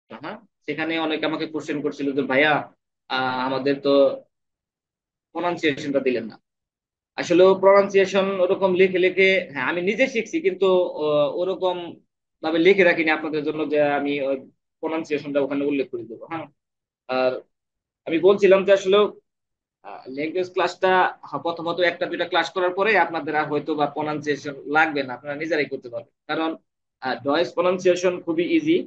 হ্যাঁ, সেখানে অনেকে আমাকে কোশ্চেন করছিল যে ভাইয়া আমাদের তো প্রনাউন্সিয়েশনটা দিলেন না। আসলে প্রনাউন্সিয়েশন ওরকম লিখে লিখে, হ্যাঁ আমি নিজে শিখছি কিন্তু ওরকম ভাবে লিখে রাখিনি আপনাদের জন্য যে আমি ওই প্রনাউন্সিয়েশনটা ওখানে উল্লেখ করে দেবো। হ্যাঁ, আর আমি বলছিলাম যে আসলে ল্যাঙ্গুয়েজ ক্লাসটা প্রথমত একটা দুইটা ক্লাস করার পরে আপনাদের আর হয়তো বা প্রনাউন্সিয়েশন লাগবে না, আপনারা নিজেরাই করতে পারবেন। কারণ ডয়েস প্রনাউন্সিয়েশন খুবই ইজি।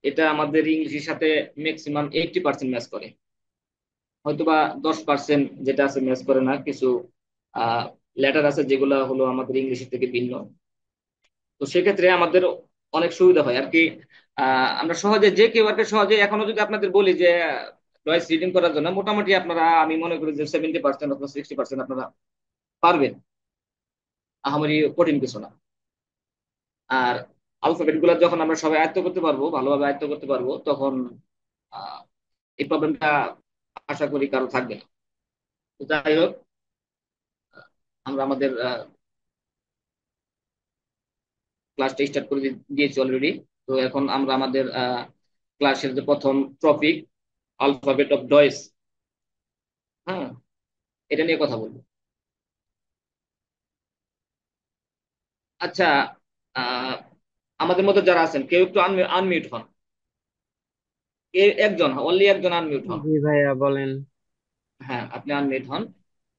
এটা আমাদের ইংলিশের সাথে ম্যাক্সিমাম 80% ম্যাচ করে, হয়তোবা 10% যেটা আছে ম্যাচ করে না। কিছু লেটার আছে যেগুলো হলো আমাদের ইংলিশের থেকে ভিন্ন। তো সেক্ষেত্রে আমাদের অনেক সুবিধা হয় আর কি। আমরা সহজে যে কেউ আর কি সহজে, এখনো যদি আপনাদের বলি যে ভয়েস রিডিং করার জন্য, মোটামুটি আপনারা আমি মনে করি যে 70% অথবা 60% আপনারা পারবেন। আহামরি কঠিন কিছু না। আর আলফাবেট গুলা যখন আমরা সবাই আয়ত্ত করতে পারবো, ভালোভাবে আয়ত্ত করতে পারবো, তখন আহ, এই প্রবলেমটা আশা করি কারো থাকবে না। তো যাই হোক, আমরা আমাদের ক্লাসটা স্টার্ট করে দিয়েছি অলরেডি। তো এখন আমরা আমাদের ক্লাসের যে প্রথম টপিক, আলফাবেট অফ ডয়েস, হ্যাঁ, এটা নিয়ে কথা বলবো। আচ্ছা, আহ, আমাদের মধ্যে যারা আছেন কেউ একটু আনমিউট হন। একজন, অনলি একজন আনমিউট হন। জি ভাইয়া বলেন। হ্যাঁ, আপনি আনমিউট হন।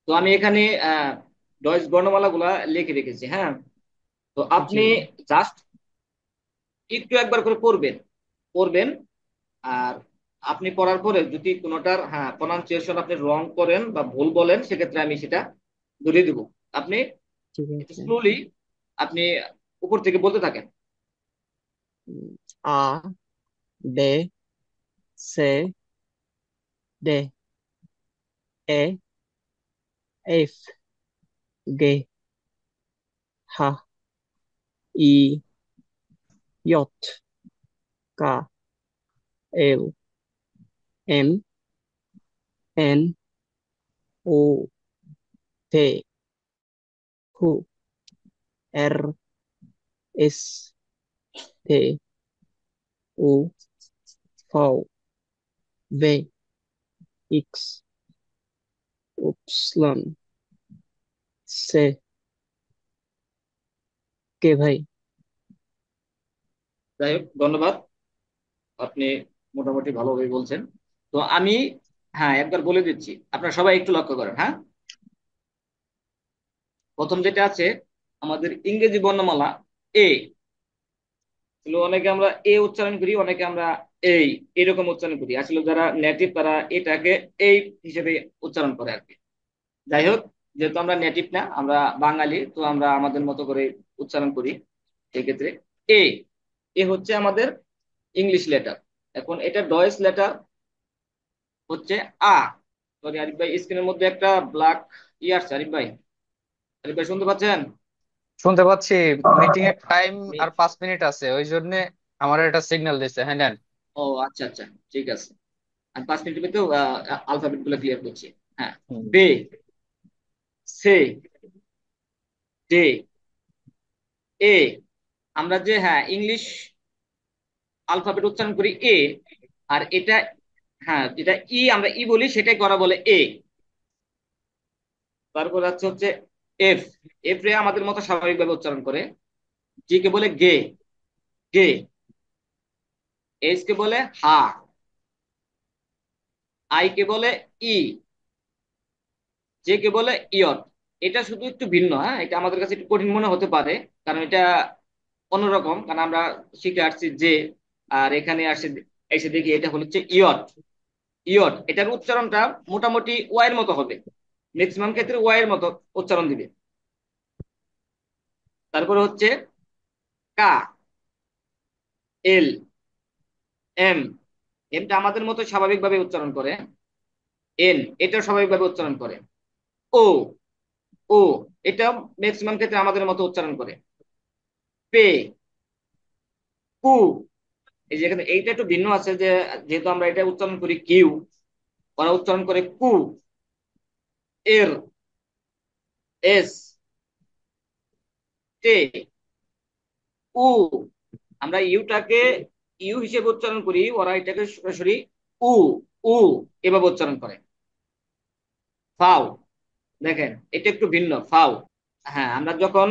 তো আমি এখানে ডয়েস বর্ণমালা গুলা লিখে রেখেছি। হ্যাঁ, তো জি। আপনি জাস্ট একটু একবার করে পড়বেন, পড়বেন। আর আপনি পড়ার পরে যদি কোনোটার হ্যাঁ প্রনাউন্সিয়েশন আপনি রং করেন বা ভুল বলেন, সেক্ষেত্রে আমি সেটা ধরিয়ে দিব। আপনি ঠিক একটু আছে। স্লোলি আপনি উপর থেকে বলতে থাকেন। উম, আ, ডে, সে, ডে, এ, এফ, গে, হা, ই, ইয়ট, কা, এল, এম, এন, ও, পে, হু, আর, এস, তে, উ, ফাও, ভে, ইক্স, উপসলন, সে। কে ভাই? যাই হোক, ধন্যবাদ। আপনি মোটামুটি ভালোভাবে বলছেন। তো আমি হ্যাঁ একবার বলে দিচ্ছি, আপনারা সবাই একটু লক্ষ্য করেন। হ্যাঁ, প্রথম যেটা আছে আমাদের ইংরেজি বর্ণমালা এ, অনেকে আমরা এ উচ্চারণ করি, অনেকে আমরা এই এরকম উচ্চারণ করি। আসলে যারা নেটিভ তারা এটাকে এই হিসেবে উচ্চারণ করে আর কি। যাই হোক, যেহেতু আমরা নেটিভ না, আমরা বাঙালি, তো আমরা আমাদের মতো করে উচ্চারণ করি। সেক্ষেত্রে এ, এ হচ্ছে আমাদের ইংলিশ লেটার। এখন এটা ডয়েস লেটার হচ্ছে আ। সরি আরিফ ভাই, স্ক্রিনের মধ্যে একটা ব্ল্যাক আসছে। আরিফ ভাই, আরিফ ভাই শুনতে পাচ্ছেন? শুনতে পাচ্ছি। মিটিং এর টাইম আমি আর 5 মিনিট আছে, ওই জন্য আমার একটা সিগন্যাল দিচ্ছে। হ্যাঁ নেন। ও আচ্ছা আচ্ছা, ঠিক আছে। আমি 5 মিনিটের মধ্যে আলফাবেট গুলো ক্লিয়ার করছি। হ্যাঁ, হুম। বে, সে, ডে, এ। আমরা যে হ্যাঁ ইংলিশ আলফাবেট উচ্চারণ করি এ, আর এটা হ্যাঁ যেটা ই আমরা ই বলি সেটাই করা বলে এ। তারপর হচ্ছে হচ্ছে এফ, এফ রে আমাদের মতো স্বাভাবিকভাবে উচ্চারণ করে। জি কে বলে গে, গে। এইচ কে বলে হা, আই কে বলে ই, যে কে বলে ইয়ট। এটা শুধু একটু ভিন্ন। হ্যাঁ, এটা আমাদের কাছে একটু কঠিন মনে হতে পারে, কারণ এটা অন্যরকম। কারণ আমরা শিখে আসছি যে, আর এখানে আসে এসে দেখি এটা হচ্ছে ইয়ট। ইয়ট এটার উচ্চারণটা মোটামুটি ওয়াইয়ের মতো হবে, ম্যাক্সিমাম ক্ষেত্রে ওয়াইয়ের মতো উচ্চারণ দিবে। তারপরে হচ্ছে কা, এল, এম, এমটা আমাদের মতো স্বাভাবিকভাবে উচ্চারণ করে। এন, এটা স্বাভাবিকভাবে উচ্চারণ করে। ও, ও, এটা ম্যাক্সিমাম ক্ষেত্রে আমাদের মতো উচ্চারণ করে। পে, কু, এই যে এখানে এইটা একটু ভিন্ন আছে যে, যেহেতু আমরা এটা উচ্চারণ করি কিউ, ওরা উচ্চারণ করে কু। এর, এস, টে, উ। আমরা ইউটাকে ইউ হিসেবে উচ্চারণ করি, ওরা এটাকে সরাসরি উ উ এভাবে উচ্চারণ করে। ফাও, দেখেন এটা একটু ভিন্ন, ফাও। হ্যাঁ আমরা যখন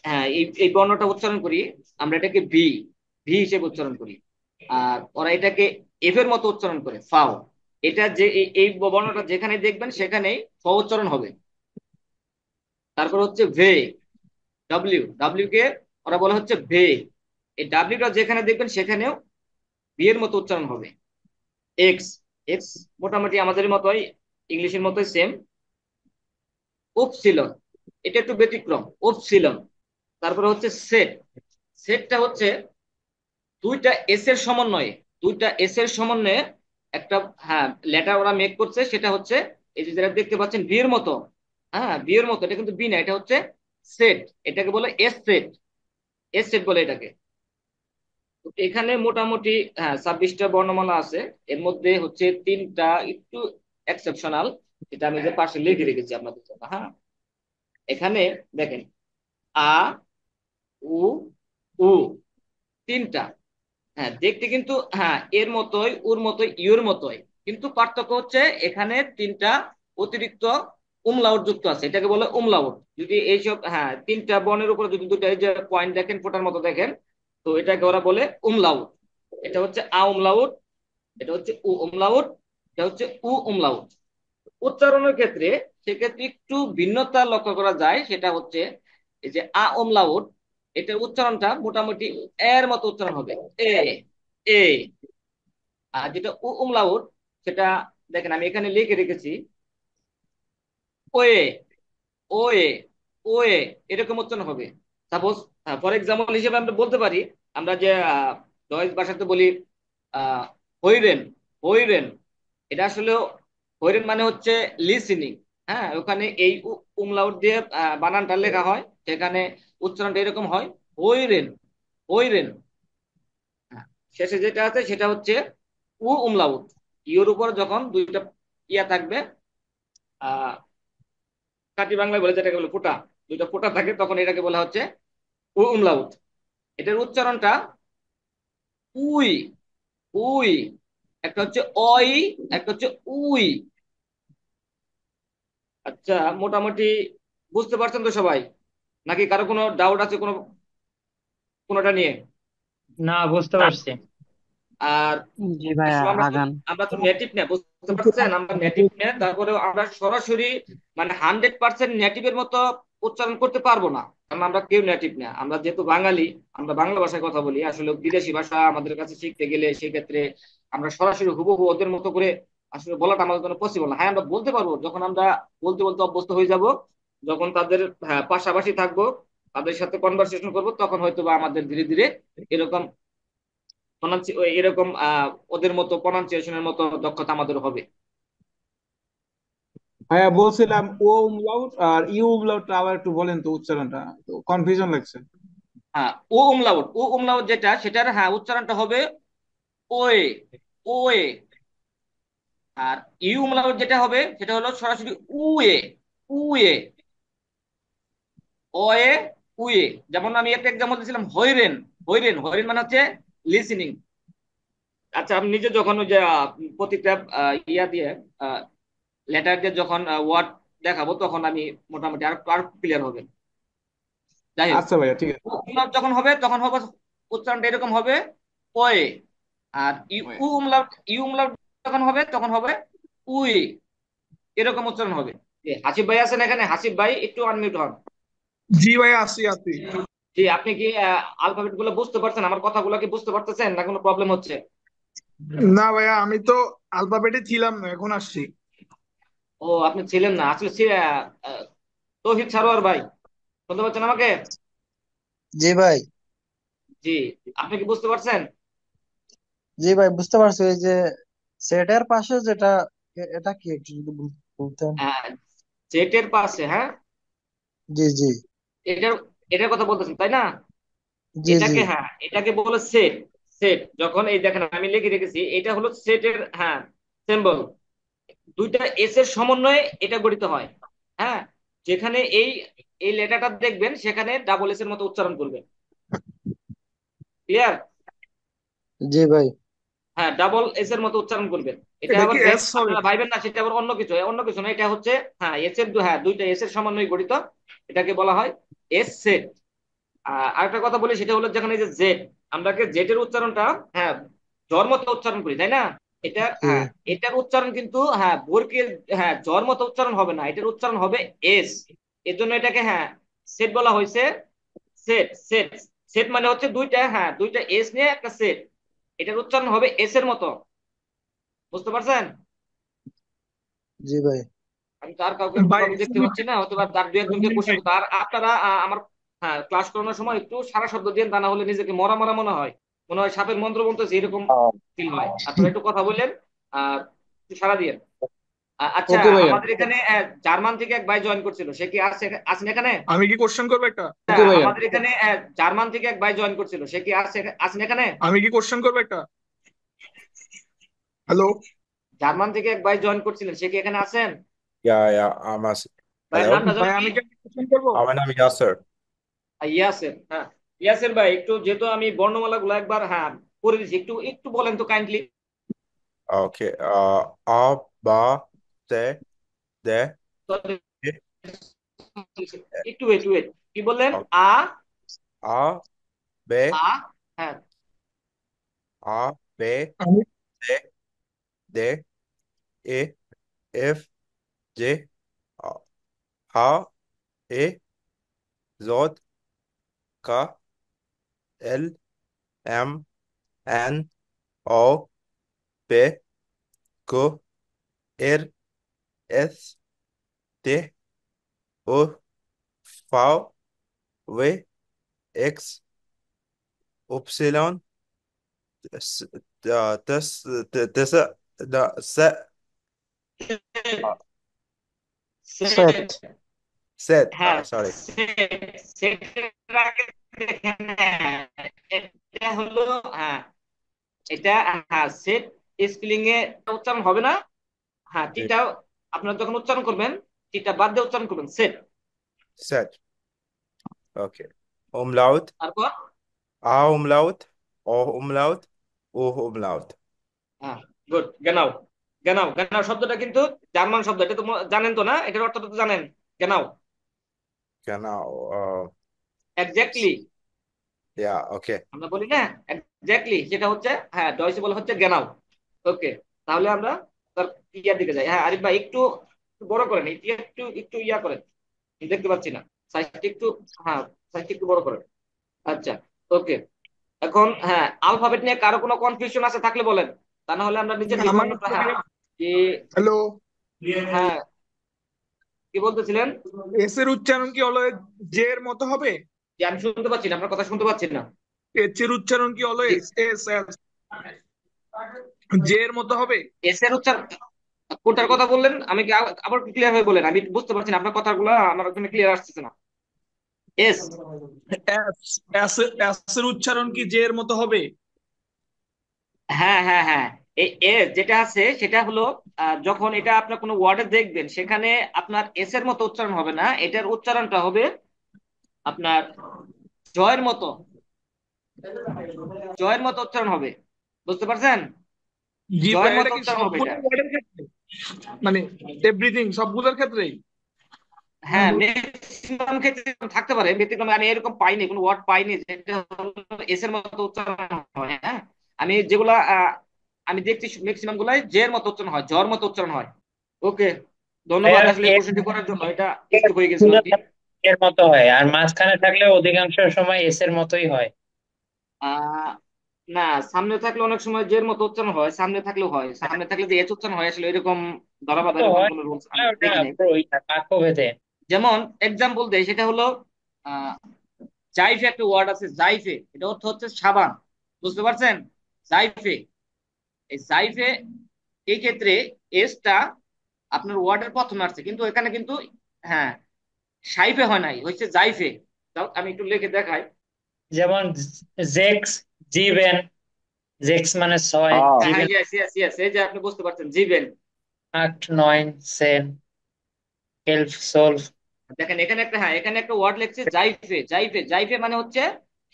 হ্যাঁ এই এই বর্ণটা উচ্চারণ করি, আমরা এটাকে ভি ভি হিসেবে উচ্চারণ করি। আর ওরা এটাকে এফ এর মতো উচ্চারণ করে, ফাও। এটা যে এই বর্ণটা যেখানে দেখবেন সেখানেই ফ উচ্চারণ হবে। তারপর হচ্ছে ভে, ডাব্লিউ ডাব্লিউ কে ওরা বলা হচ্ছে ভে। এই ডাব্লিউটা যেখানে দেখবেন সেখানেও ভি এর মতো উচ্চারণ হবে। এক্স, এক্স মোটামুটি আমাদের মতোই, ইংলিশের মতোই সেম। উপসিলন, এটা একটু ব্যতিক্রম, উপসিলন। তারপরে হচ্ছে সেট, সেটটা হচ্ছে দুইটা এস এর সমন্বয়ে, দুইটা এস এর সমন্বয়ে একটা, হ্যাঁ লেটার ওরা মেক করছে, সেটা হচ্ছে এই যে যেটা দেখতে পাচ্ছেন বি এর মতো। হ্যাঁ বি এর মতো, এটা কিন্তু বি না, এটা হচ্ছে সেট। এটাকে বলে এস সেট, এস সেট বলে এটাকে। তো এখানে মোটামুটি হ্যাঁ 26টা বর্ণমালা আছে। এর মধ্যে হচ্ছে তিনটা একটু এক্সেপশনাল, যেটা আমি যে পাশে লিখে রেখেছি আপনাদের জন্য। হ্যাঁ এখানে দেখেন, আ উ উ, তিনটা। হ্যাঁ দেখতে কিন্তু হ্যাঁ এর মতোই, ওর মতোই, ইউর মতোই, কিন্তু পার্থক্য হচ্ছে এখানে তিনটা অতিরিক্ত উমলাউট যুক্ত আছে, এটাকে বলে উমলাউট। যদি এইসব হ্যাঁ তিনটা বর্ণের উপরে যদি দুটো এই যে পয়েন্ট দেখেন, ফোটার মতো দেখেন, তো এটাকে ওরা বলে উমলাউট। এটা হচ্ছে আ উমলাউট, এটা হচ্ছে উ উমলাউট, এটা হচ্ছে উ উমলাউট। উচ্চারণের ক্ষেত্রে সেক্ষেত্রে একটু ভিন্নতা লক্ষ্য করা যায়, সেটা হচ্ছে এই যে আ উমলাউট, এটার উচ্চারণটা মোটামুটি এর মতো উচ্চারণ হবে, এ এ। আর যেটা উ উমলাউট, সেটা দেখেন আমি এখানে লিখে রেখেছি, ওয়ে ওয়ে ওয়ে, এরকম উচ্চারণ হবে। সাপোজ ফর এক্সাম্পল হিসেবে আমরা বলতে পারি, আমরা যে ডয়েজ ভাষাতে বলি হইরেন, হইরেন, এটা আসলে হইরেন মানে হচ্ছে লিসেনিং। হ্যাঁ ওখানে এই উমলাউট দিয়ে বানানটা লেখা হয়, সেখানে উচ্চারণটা এরকম হয়, হইরেন হইরেন। হ্যাঁ, শেষে যেটা আছে সেটা হচ্ছে উ উমলাউট। ইওর উপর যখন দুইটা ইয়া থাকবে, আহ খাঁটি বাংলায় বলে যেটাকে বলে ফোঁটা, দুইটা ফোঁটা থাকে, তখন এটাকে বলা হচ্ছে উ উমলাউট। এটার উচ্চারণটা উই উই, একটা হচ্ছে অই, একটা হচ্ছে উই। আচ্ছা মোটামুটি বুঝতে পারছেন তো সবাই, নাকি কারো কোনো ডাউট আছে কোনো কোনোটা নিয়ে? না, বুঝতে পারছি। আর জি ভাইয়া, আসলে আগান। আমরা তো নেটিভ না, বুঝতে পারছেন, আমরা নেটিভ না, তারপরে আমরা সরাসরি মানে 100% নেটিভের মতো উচ্চারণ করতে পারবো না, কারণ আমরা কেউ নেটিভ না। আমরা যেহেতু বাঙালি, আমরা বাংলা ভাষায় কথা বলি। আসলে বিদেশি ভাষা আমাদের কাছে শিখতে গেলে সেক্ষেত্রে আমরা সরাসরি হুবহু ওদের মতো করে আসলে বলাটা আমাদের জন্য পসিবল না। হ্যাঁ আমরা বলতে পারবো যখন আমরা বলতে বলতে অভ্যস্ত হয়ে যাব, যখন তাদের হ্যাঁ পাশাপাশি থাকবো, তাদের সাথে কনভারসেশন করবো, তখন হয়তো বা আমাদের ধীরে ধীরে এরকম এরকম ওদের মতো প্রনাউন্সিয়েশনের মতো দক্ষতা আমাদের হবে। ভাইয়া বলছিলাম ও umlaut আর ইউ umlautটা আবার একটু বলেন তো, উচ্চারণটা তো কনফিউশন লাগছে। হ্যাঁ ও উমলাউট, ও উমলাউট যেটা সেটার হ্যাঁ উচ্চারণটা হবে way way. Are you umlaut যেটা হবে সেটা হলো সরাসরি উয়ে উয়ে, ওয়ে উয়ে। যেমন আমি একটা এক্সাম্পল দিয়েছিলাম, হইরেন হইরেন, হইরেন মানে হচ্ছে লিসেনিং। আচ্ছা আমি নিজে যখন ওই যে প্রতিটা ইয়া দিয়ে লেটার দিয়ে যখন ওয়ার্ড দেখাবো, তখন আমি মোটামুটি আর আর ক্লিয়ার হবে। যাই হোক, আচ্ছা ভাইয়া, ঠিক আছে। উমলাউট যখন হবে তখন হবে উচ্চারণটা এরকম হবে ওয়ে। আর ইউ উমলাউট যখন হবে তখন হবে উই, এরকম উচ্চারণ হবে। হাসিব ভাই আছেন এখানে? হাসিব ভাই একটু আনমিউট হন। জি ভাই, আছি আছি। জি আপনি কি আলফাবেট গুলো বুঝতে পারছেন? আমার কথাগুলো কি বুঝতে পারতেছেন না কোনো প্রবলেম হচ্ছে? না ভাইয়া, আমি তো আলফাবেটে ছিলাম না, এখন আসছি। ও আপনি ছিলেন না আসলে, আহ, তৌহিদ সারোয়ার ভাই, শুনতে পাচ্ছেন আমাকে? জি ভাই। জি আপনি কি বুঝতে পারছেন? জি ভাই, বুঝতে পারছি। ওই যে সেটের পাশে যেটা, এটা কি একটু যদি বলতেন। জেটের পাশে, হ্যাঁ জি জি। এটার এটার কথা বলতেছেন তাই না? জি জি। এটাকে হ্যাঁ এটাকে বলে সেট। সেট যখন এই দেখেন আমি লিখে রেখেছি, এটা হলো সেটের হ্যাঁ সিম্বল। দুইটা এস এর সমন্বয়ে এটা গঠিত হয়। হ্যাঁ যেখানে এই এই লেটারটা দেখবেন সেখানে ডাবল এস এর মতো উচ্চারণ করবেন। ক্লিয়ার? জি ভাই। হ্যাঁ, ডাবল এস এর মতো উচ্চারণ করবেন। এটা এটা আবার কি জেড এস হবে? আপনারা ভাইবেন না সেটা আবার অন্য কিছু, অন্য কিছু না, এটা হচ্ছে হ্যাঁ এস এর হ্যাঁ দুইটা এস এর সমন্বয়ে গঠিত, এটাকে বলা হয় এস সেট। আরেকটা কথা বলি, সেটা হলো যেখানে এই যে জেড, আমরা জেড এর উচ্চারণটা হ্যাঁ জ্বর মতো উচ্চারণ করি, তাই না? এটা জি হ্যাঁ এটার উচ্চারণ কিন্তু হ্যাঁ বর্গের হ্যাঁ জ্বর মতো উচ্চারণ হবে না, এটার উচ্চারণ হবে এস। এর জন্য এটাকে হ্যাঁ সেট বলা হয়েছে। সেট সেট সেট মানে হচ্ছে দুইটা হ্যাঁ দুইটা এস নিয়ে একটা সেট, এটার উচ্চারণ হবে এস এর মতো। বুঝতে পারছেন? জি ভাই। আমি তো আর কাউকে ভাই ওভাবে দেখতে পাচ্ছি না, হয়তো বা তার দু একজনকে কোশ্চেন ভাই করতে। আর আপনারা আমার হ্যাঁ ক্লাস করানোর সময় একটু সারা শব্দ দিয়ে, তা না হলে নিজেকে মরা মরা মনে হয়, মনে হয় সাপের মন্ত্র বলতেছে এরকম ফিল হয়। আপনারা একটু কথা বললেন, একটু সারা দিয়ে। আচ্ছা, ওকে ভাইয়া। আমাদের এখানে জার্মান থেকে এক ভাই জয়েন করছিল, সে কি আছেন এখানে? আমি কি কোশ্চেন করবো একটা? ওকে ভাইয়া। আমাদের এখানে জার্মান থেকে এক ভাই জয়েন করছিল, সে কি আছেন এখানে? আমি কি কোশ্চেন করবো একটা? হ্যালো। জার্মান থেকে এক ভাই জয়েন করছিলেন, সে কি এখানে আছেন? Yeah, yeah, ভাইয়ের hello. নামটা ভাই জানো কি? আমি কি কোশ্চেন করবো? My name is Yasser. ইয়াসের, হ্যাঁ। ইয়াসের ভাই, একটু যেহেতু আমি বর্ণমালা গুলো একবার হ্যাঁ করে দিচ্ছি, একটু একটু বলেন তো kindly. Okay. A, ba, te, de, e, একটু ওয়েট ওয়েট, কি বললেন? o- আ A, B, আ হ্যাঁ A, B, আমি C, D, E, F, G, H, I, J, K, L, M, N, O, P, Q, R, S, T, U, V, W, X, Y, س- تس لا س set. set হ্যাঁ sorry সেটের আগে দেখেন, হ্যাঁ, এটা হলো হ্যাঁ এটা হ্যাঁ সেট স্পেলিং এ উচ্চারণ হবে না। হ্যাঁ টিটা আপনারা যখন উচ্চারণ করবেন, টিটা বাদ দিয়ে উচ্চারণ করবেন সেট। set okay umlaut তারপর a umlaut o umlaut u umlaut হ্যাঁ গুড, গেনাও। গেনাও গেনাও শব্দটা কিন্তু জার্মান শব্দ, এটা তো জানেন তো না? এটার অর্থটা তো জানেন, গেনাও। genau এক্স্যাক্টলি ja okay আমরা বলি না, এক্স্যাক্টলি সেটা হচ্ছে হ্যাঁ ডয়সে বলা হচ্ছে গেনাও। ওকে, তাহলে আমরা তার ইয়ার দিকে যাই। হ্যাঁ আরিফ ভাই, একটু একটু বড় করেন, একটু একটু একটু ইয়া করেন, আমি দেখতে পাচ্ছি না সাইজটা একটু, হ্যাঁ সাইজটা একটু বড় করেন। আচ্ছা, ওকে। এখন হ্যাঁ আলফাবেট নিয়ে কারো কোনো কনফিউশন আছে থাকলে বলেন, তা না হলে আমরা নিচের দিকে আমার অন্যটা হ্যাঁ কি হ্যালো। হ্যাঁ কি বলতেছিলেন? এস এর উচ্চারণ কি হলো জে এর মতো হবে? যে আমি শুনতে পাচ্ছি না, আপনার কথা শুনতে পাচ্ছি না। এইচ এর উচ্চারণ কি হলো জি, এস এস এস জে এর মতো হবে? এস এর উচ্চারণ কোনটার কথা বললেন? আমি কি আবার ক্লিয়ার হয়ে বলেন, আমি বুঝতে পারছি না, আপনার কথাগুলো আমার ওখানে ক্লিয়ার আসতেছে না। এস এস এস এস এর উচ্চারণ কি জে এর মতো হবে? হ্যাঁ হ্যাঁ হ্যাঁ, এই এস যেটা আছে সেটা হলো যখন এটা আপনার কোনো ওয়ার্ডে দেখবেন, সেখানে আপনার এস এর মতো উচ্চারণ হবে না, এটার উচ্চারণটা হবে আপনার জয়ের মতো, জয়ের মতো উচ্চারণ হবে। বুঝতে পারছেন? জি ভাই, জয়ের এটা মতো কি উচ্চারণ হবে সবগুলো এটা। ওয়ার্ডের ক্ষেত্রে, মানে এভরিথিং সবগুলোর ক্ষেত্রেই? হ্যাঁ ম্যাক্সিমাম ক্ষেত্রে থাকতে পারে ব্যতিক্রম, আমি এরকম পাইনি, কোনো ওয়ার্ড পাইনি যেটা এস এর মতো উচ্চারণ হয়। হ্যাঁ আমি যেগুলা আমি দেখছি ম্যাক্সিমাম গুলাই জে এর মতো উচ্চারণ হয়, জর মতো উচ্চারণ হয়। ওকে, ধন্যবাদ এর আসলে এর কোশ্চেনটি করার জন্য, এটা একটু হয়ে গেছিল আর কি। এর মতো হয়, আর মাঝখানে থাকলে অধিকাংশ সময় এস এর মতোই হয়। আহ না, সামনে থাকলে অনেক সময় জের মতো উচ্চারণ হয়, সামনে থাকলেও হয়, সামনে থাকলে যে এস উচ্চারণ হয় আসলে এরকম ধরা বাঁধা তো এরকম হয়, কোনো রুলস আমি ওটা দেখি নাই। বাক্য ভেদে। যেমন এক্সাম্পল দেয়, সেটা হলো আহ জাইফে একটা ওয়ার্ড আছে, জাইফে, এটা অর্থ হচ্ছে সাবান। বুঝতে পারছেন? জাইফে, এই জাইফে এই ক্ষেত্রে এসটা আপনার ওয়ার্ডের প্রথমে আসছে, কিন্তু এখানে কিন্তু হ্যাঁ সাইফে হয় নাই, হচ্ছে জাইফে। তাও আমি একটু লিখে দেখাই। যেমন জেক্স, জিভেন। জেক্স মানে 6, হ্যাঁ হ্যাঁ জিভেন ইয়েস ইয়েস ইয়েস, এই যে আপনি বুঝতে পারছেন, জিবেন। 8, 9, সেন, এলফ, সোলফ। দেখেন এখানে একটা হ্যাঁ এখানে একটা ওয়ার্ড লিখছে জাইফে, জাইফে জাইফে মানে হচ্ছে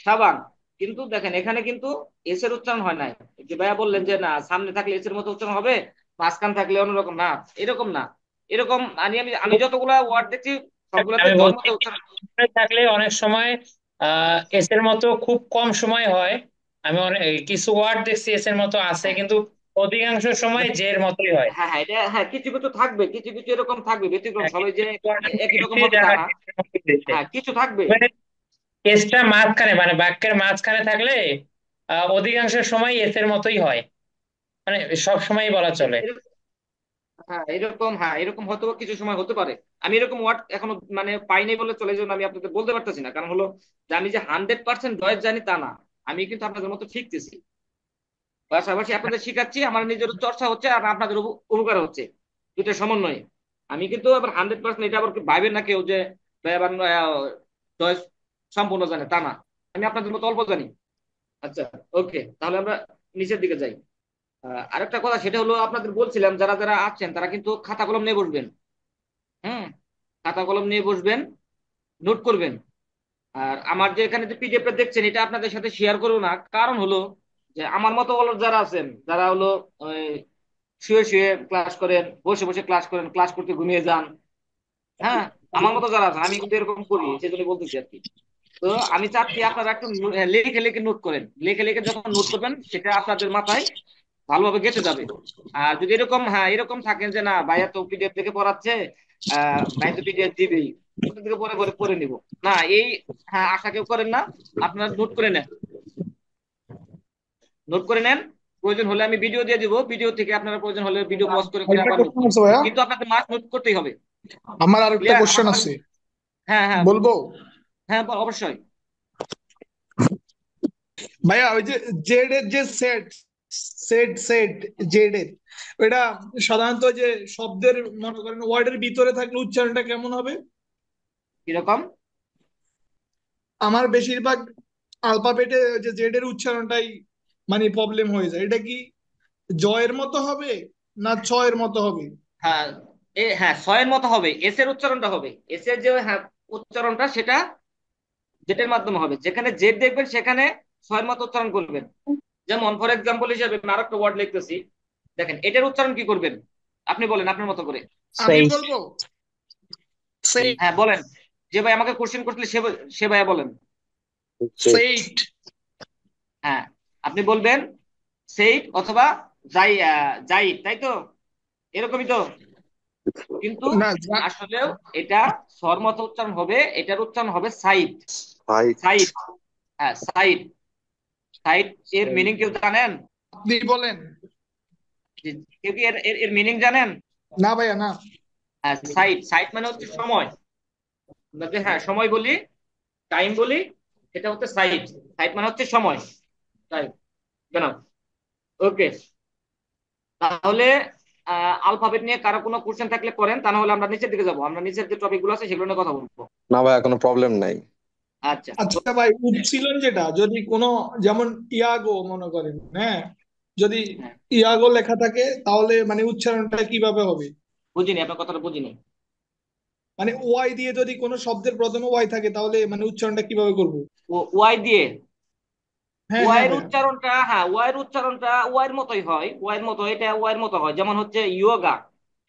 সাবান। কিন্তু দেখেন এখানে কিন্তু এস এর উচ্চারণ হয় নাই। যে ভাইয়া বললেন যে না সামনে থাকলে এস এর মতো উচ্চারণ হবে, মাঝখান থাকলে অন্যরকম, না এরকম না। এরকম আমি আমি আমি যতগুলা ওয়ার্ড দেখছি সবগুলাতে আমি বলছি জন্মতে উচ্চারণ। সামনে থাকলে অনেক সময় এস এর মতো খুব কম সময় হয়। আমি অনেক কিছু ওয়ার্ড দেখছি এস এর মতো আছে, হ্যাঁ কিন্তু অধিকাংশ সময় জে এর মতোই হয়। হ্যাঁ হ্যাঁ, এটা হ্যাঁ কিছু কিছু থাকবে, কিছু কিছু এরকম থাকবে ব্যতিক্রম, হ্যাঁ, সবাই কিছু যে কিছু word আমি একই রকম দেখেছি হবে তা যারা না। এস এর মতো দিয়েছে। হ্যাঁ কিছু থাকবে। এবারে এসটা মাঝখানে মানে বাক্যের মাঝখানে থাকলে অধিকাংশ সময় এস এর মতোই হয়, মানে সব সময় বলা চলে। হ্যাঁ এরকম, হ্যাঁ এরকম হয়তো কিছু সময় হতে পারে। আমি এরকম ওয়ার্ড এখনো মানে পাইনি বলে চলে যাবেন, আমি আপনাদের বলতে পারতেছি না, কারণ হলো যে আমি যে 100% ভয়েস জানি তা না। আমি কিন্তু আপনাদের মতো শিখতেছি, পাশাপাশি আপনাদের শিখাচ্ছি, আমার নিজের চর্চা হচ্ছে আর আপনাদের উপকার হচ্ছে, দুটো সমন্বয়ে। আমি কিন্তু আবার 100% এটা আবার ভাইবেন না কেউ যে ভাই আবার ভয়েস সম্পূর্ণ জানে তা না। আমি আপনাদের মতো অল্প জানি। আচ্ছা, ওকে, তাহলে আমরা নিচের দিকে যাই। আরেকটা কথা সেটা হলো আপনাদের বলছিলাম যারা যারা আছেন তারা কিন্তু খাতা কলম নিয়ে বসবেন। হুম, খাতা কলম নিয়ে বসবেন, নোট করবেন। আর আমার যে এখানে যে পিডিএফটা দেখছেন এটা আপনাদের সাথে শেয়ার করবো না, কারণ হলো যে আমার মতো যারা আছেন, যারা হলো ওই শুয়ে শুয়ে ক্লাস করেন, বসে বসে ক্লাস করেন, ক্লাস করতে ঘুমিয়ে যান। হ্যাঁ, আমার মতো যারা আছেন, আমি কিন্তু এরকম করি, সেজন্য বলতেছি আর কি। তো আমি চাচ্ছি আপনারা একটু লিখে লিখে নোট করেন, লিখে লিখে যখন নোট করবেন সেটা আপনাদের মাথায় ভালোভাবে গেঁথে যাবে। আর যদি এরকম, হ্যাঁ এরকম থাকেন যে না ভাইয়া তো পিডিএফ থেকে পড়াচ্ছে, ভাই তো পিডিএফ দিবেই, ওটা থেকে পরে পরে পড়ে নিব, না এই, হ্যাঁ আশা কেউ করেন না। আপনারা নোট করে নেন, নোট করে নেন। প্রয়োজন হলে আমি ভিডিও দিয়ে দিব, ভিডিও থেকে আপনারা প্রয়োজন হলে ভিডিও পজ করে করে আরেকটা আবার নোট কোশ্চেন করবেন, আছে ভাইয়া, কিন্তু আপনাকে মাস্ট নোট করতেই হবে। আমার আরেকটা ক্লিয়ার আমার কোশ্চেন কথা? আছে, হ্যাঁ হ্যাঁ বলবো? হ্যাঁ অবশ্যই। ভাইয়া ওই যে জেড এর যে সেট, সেট জেড এর, ওইটা সাধারণত যে শব্দের মনে করেন ওয়ার্ডের ভিতরে থাকলে উচ্চারণটা কেমন হবে? কিরকম? আমার বেশিরভাগ আলফাবেটে যে জেড এর উচ্চারণটাই মানে প্রবলেম হয়ে যায়, এটা কি জয়ের মতো হবে না ছয়ের মতো হবে? হ্যাঁ হ্যাঁ ছয়ের মতো হবে, এস এর উচ্চারণটা হবে, এস এর যে হ্যাঁ উচ্চারণটা সেটা জেটের মাধ্যমে হবে, যেখানে জেড দেখবেন সেখানে ছয়ের মতো উচ্চারণ করবেন। যেমন ফর এক্সাম্পল হিসেবে আমি আরেকটা ওয়ার্ড লিখতেছি, দেখেন এটার উচ্চারণ কি করবেন, আপনি বলেন আপনার মতো করে। আমি সেই বলবো সেট, হ্যাঁ বলেন, যে ভাই আমাকে কোশ্চেন করছিল সে ভাইয়া বলেন। সেট। হ্যাঁ আপনি বলবেন সেইট অথবা যাই, জাইদ, তাই তো, এরকমই তো। কিন্তু না আসলেও এটা স্বর মতো উচ্চারণ হবে, এটার উচ্চারণ হবে সাইদ, সাইদ। হ্যাঁ সাইদ, সাইদ এর মিনিং কেউ জানেন? আপনি বলেন। কেউ কি এর এর মিনিং জানেন? না ভাইয়া না। সাইদ, সাইদ মানে হচ্ছে সময়। আমরা যে হ্যাঁ সময় বলি, টাইম বলি, এটা হচ্ছে সাইদ। সাইদ মানে হচ্ছে সময়, তাই জানাব। ওকে, তাহলে আলফাবেট নিয়ে কারো কোনো কোশ্চেন থাকলে করেন, তা না হলে আমরা নিচের দিকে যাবো, আমরা নিচের যে টপিক গুলো আছে সেগুলো নিয়ে কথা বলবো। না ভাইয়া, কোনো প্রবলেম নাই। আচ্ছা আচ্ছা ভাই, উচ্চারণ যেটা যদি কোনো, যেমন ইয়াগো মনে করেন, হ্যাঁ, যদি হ্যাঁ, ইয়াগো লেখা থাকে তাহলে মানে উচ্চারণটা কিভাবে হবে? বুঝিনি আপনার কথাটা, বুঝিনি। মানে ওয়াই দিয়ে যদি কোনো শব্দের প্রথমে ওয়াই থাকে তাহলে মানে উচ্চারণটা কিভাবে করব? ও ওয়াই দিয়ে, হ্যাঁ হ্যাঁ ওয়াইয়ের ভাইয়া। উচ্চারণটা, হ্যাঁ ওয়াইয়ের উচ্চারণটা ওয়াইয়ের মতোই হয়, ওয়াইয়ের মতো, এটা ওয়াইয়ের মতো হয়, যেমন হচ্ছে ইয়োগা,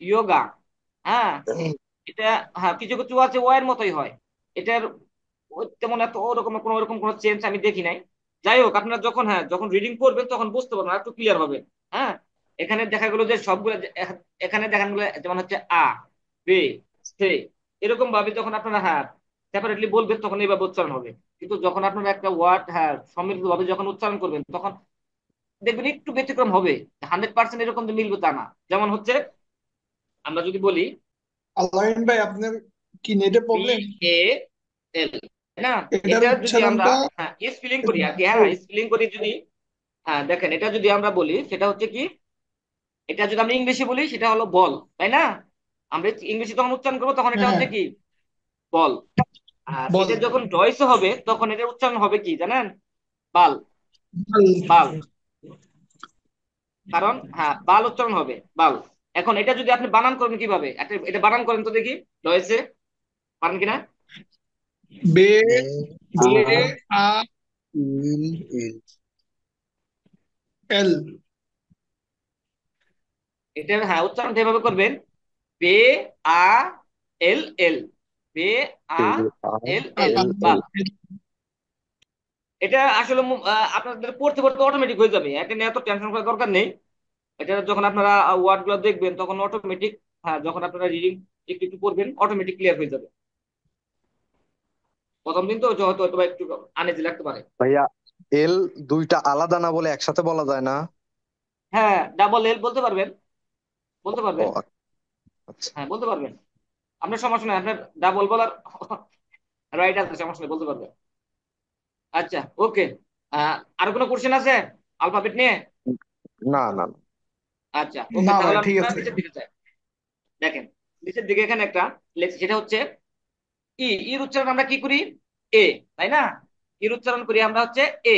ইয়োগা। হ্যাঁ এটা, হ্যাঁ কিছু কিছু আছে ওয়াইয়ের মতোই হয়। এটার তেমন এত ওরকম কোনো ওরকম কোনো চেঞ্জ আমি দেখি নাই। যাই হোক, আপনারা যখন, হ্যাঁ যখন রিডিং করবেন তখন বুঝতে পারবেন, আর একটু ক্লিয়ার হবে। হ্যাঁ এখানে দেখা গেলো যে সবগুলো এখানে দেখা গেলো যেমন হচ্ছে আ, বে, সে, এরকম ভাবে যখন আপনারা হ্যাঁ সেপারেটলি বলবেন তখন এইভাবে উচ্চারণ হবে। কিন্তু যখন আপনারা একটা ওয়ার্ড হ্যাঁ সম্মিলিত ভাবে যখন উচ্চারণ করবেন তখন দেখবেন একটু ব্যতিক্রম হবে, 100% এরকম যে মিলবে তা না। যেমন হচ্ছে আমরা যদি বলি আলাইন ভাই, আপনার কি নেটে পি প্রবলেম? এ এল, না, এটার এটা যদি আমরা উচ্চারণটা হ্যাঁ স্পেলিং করি আর কি, হ্যাঁ স্পেলিং করি যদি, হ্যাঁ দেখেন এটা যদি আমরা বলি সেটা হচ্ছে কি, এটা যদি আমরা ইংলিশে বলি সেটা হলো বল, তাই না? আমরা ইংলিশে যখন উচ্চারণ করবো তখন এটা হ্যাঁ হচ্ছে কি, বল। আর বল। এটা যখন ভয়েসে হবে তখন এটার উচ্চারণ হবে কি জানেন, বাল, বাল। কারণ হ্যাঁ বাল উচ্চারণ হবে, বাল। এখন এটা যদি আপনি বানান করেন কিভাবে, এটা বানান করেন তো দেখি, ভয়েসে পারেন কিনা? বে, বে, বে, আ, ইল ইল এল। এটা হ্যাঁ উচ্চারণটা এভাবে করবেন, pay a L L, pay a এল এল, বাহ। এটা আসলে আপনাদের পড়তে পড়তে অটোমেটিক হয়ে যাবে, এটা নিয়ে এত টেনশন করার দরকার নেই। এটা যখন আপনারা ওয়ার্ড গুলো দেখবেন তখন অটোমেটিক, হ্যাঁ যখন আপনারা রিডিং একটু একটু পড়বেন অটোমেটিক ক্লিয়ার হয়ে যাবে। প্রথম দিন তো হয়তো হয়তো বা একটু আনইজি লাগতে পারে। ভাইয়া, এল দুইটা আলাদা না বলে একসাথে বলা যায় না? হ্যাঁ ডাবল এল বলতে পারবেন, বলতে ও পারবেন, আচ্ছা। হ্যাঁ বলতে পারবেন। আপনার সমস্যা নেই, আপনার ডাবল বলার রাইট আছে, সমস্যা নেই, বলতে পারবেন। আচ্ছা ওকে, আর কোনো কোশ্চেন আছে অ্যালফাবেট নিয়ে? না না না। আচ্ছা ওকে, না ভাই, তাহলে ঠিক আমরা আছে। নিচের দিকে যাই। দেখেন নিচের দিকে এখানে একটা লেখছি, সেটা হচ্ছে ইর উচ্চারণ আমরা কি করি? এ, তাই না? ইর উচ্চারণ করি আমরা হচ্ছে এ।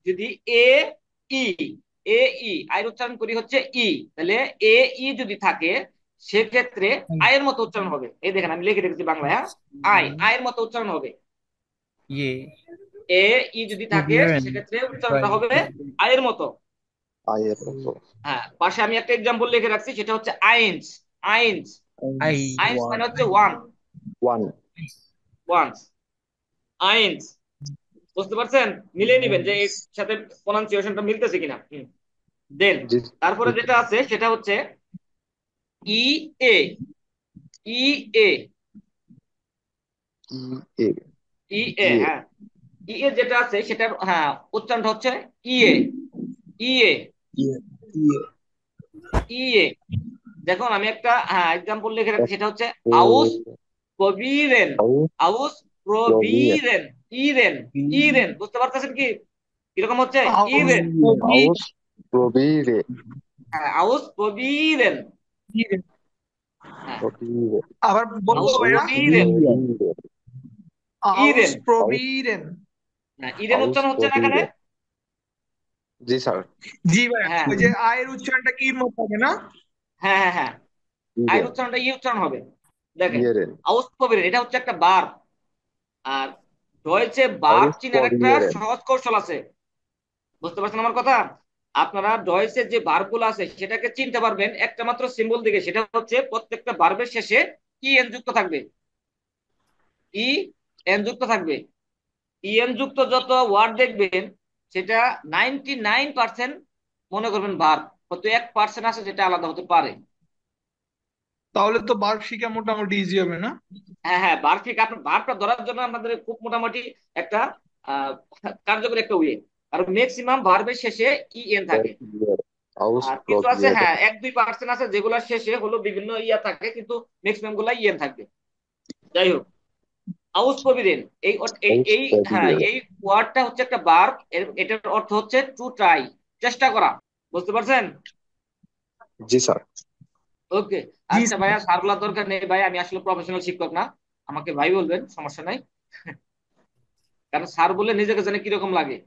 যদি এ ই, এ ই আয়ের উচ্চারণ করি হচ্ছে ই, তাহলে এ ই যদি থাকে সেক্ষেত্রে আয়ের মতো উচ্চারণ হবে। এই দেখেন আমি লিখে রেখেছি বাংলায়, হ্যাঁ, আয়ের মতো উচ্চারণ হবে। এ ই যদি থাকে সেক্ষেত্রে উচ্চারণটা হবে আয়ের মতো। আয়ের মতো। হ্যাঁ, পাশে আমি একটা এক্সাম্পল লিখে রাখছি, সেটা হচ্ছে আইনস। আইনস, আইনস মানে হচ্ছে ওয়ান, ওয়ান। ওয়ান্স, আইনস। বুঝতে পারছেন? মিলিয়ে নিবেন যে এর সাথে প্রনাউন্সিয়েশনটা মিলতেছে কিনা। দেন জি তারপরে যেটা আছে সেটা হচ্ছে ই A, E A, E A. ই এ, ইয়ে। হ্যাঁ ই এ যেটা আছে সেটার হ্যাঁ উচ্চারণটা হচ্ছে ই এ, ই এ, ইয়ে ইয়ে ই এ। দেখুন আমি একটা হ্যাঁ এক্সাম্পল লিখে রাখছি, সেটা হচ্ছে ও আউস প্রবীরেন, আউ আউস প্রবিয়ে। প্রবীরেন, ইরেন, ইরেন। বুঝতে পারতেছেন কি কিরকম হচ্ছে? আউস ইরেন, কবি আউস প্রবিরে। হ্যাঁ আউস প্রবীরেন, হ্যাঁ প্রবিরে। আবার বলবো আউস ভাইয়া, আউস প্রবীরেন, প্রবিরে। আউস ইরেন, আউস প্রবীরেন। হ্যাঁ ইরেন আউস উচ্চারণ হচ্ছে না এখানে? প্রবিরে। জি স্যার। জি ভাইয়া, হ্যাঁ ওই যে আয়ের উচ্চারণটা কি মত থাকে না? হ্যাঁ হ্যাঁ হ্যাঁ, আয়ের ইরেন। উচ্চারণটা ই উচ্চারণ হবে। দেখেন ইয়েরেন। আউস প্রবীরেন এটা হচ্ছে একটা ভার্ব, আর ডয়েচে ভার্ব আউস চিনার একটা প্রবিয়েরেন। সহজ কৌশল আছে। বুঝতে পারছেন আমার কথা? আপনারা ডয়েসের যে ভার্ব গুলো আছে সেটাকে চিনতে পারবেন একটা মাত্র সিম্বল দিকে, সেটা হচ্ছে প্রত্যেকটা ভার্বের শেষে ই এন যুক্ত থাকবে, ই এন যুক্ত থাকবে। ই এন যুক্ত যত ওয়ার্ড দেখবেন সেটা 99% মনে করবেন ভার্ব, হয়তো 1% আছে যেটা আলাদা হতে পারে। তাহলে তো বার্ব শিখা মোটামুটি ইজি হবে না? হ্যাঁ হ্যাঁ, ভার্ব ঠিক, আপনার ভার্বটা ধরার জন্য আমাদের খুব মোটামুটি একটা আহ কার্যকরী একটা ওয়ে, কারণ ম্যাক্সিমাম ভার্বের শেষে ই এন থাকে। প্রবিয়েরেন। আউস আর কিছু আছে প্রবিয়েরেন। হ্যাঁ 1-2% আছে যেগুলোর শেষে হলো বিভিন্ন ইয়া থাকে, কিন্তু ম্যাক্সিমাম গুলা ইএন থাকবে। যাই হোক, আউস প্রবিরেন এই এই আউস এই হ্যাঁ প্রবিয়েরেন। এই ওয়ার্ডটা হচ্ছে একটা ভার্ব, এটার অর্থ হচ্ছে টু ট্রাই, চেষ্টা করা। বুঝতে পারছেন? জি স্যার। ওকে। জি আচ্ছা ভাইয়া, স্যার বলার দরকার নেই ভাই, আমি আসলে প্রফেশনাল শিক্ষক না, আমাকে ভাই বলবেন, সমস্যা নাই। কারণ স্যার বলে নিজেকে জানে কিরকম লাগে।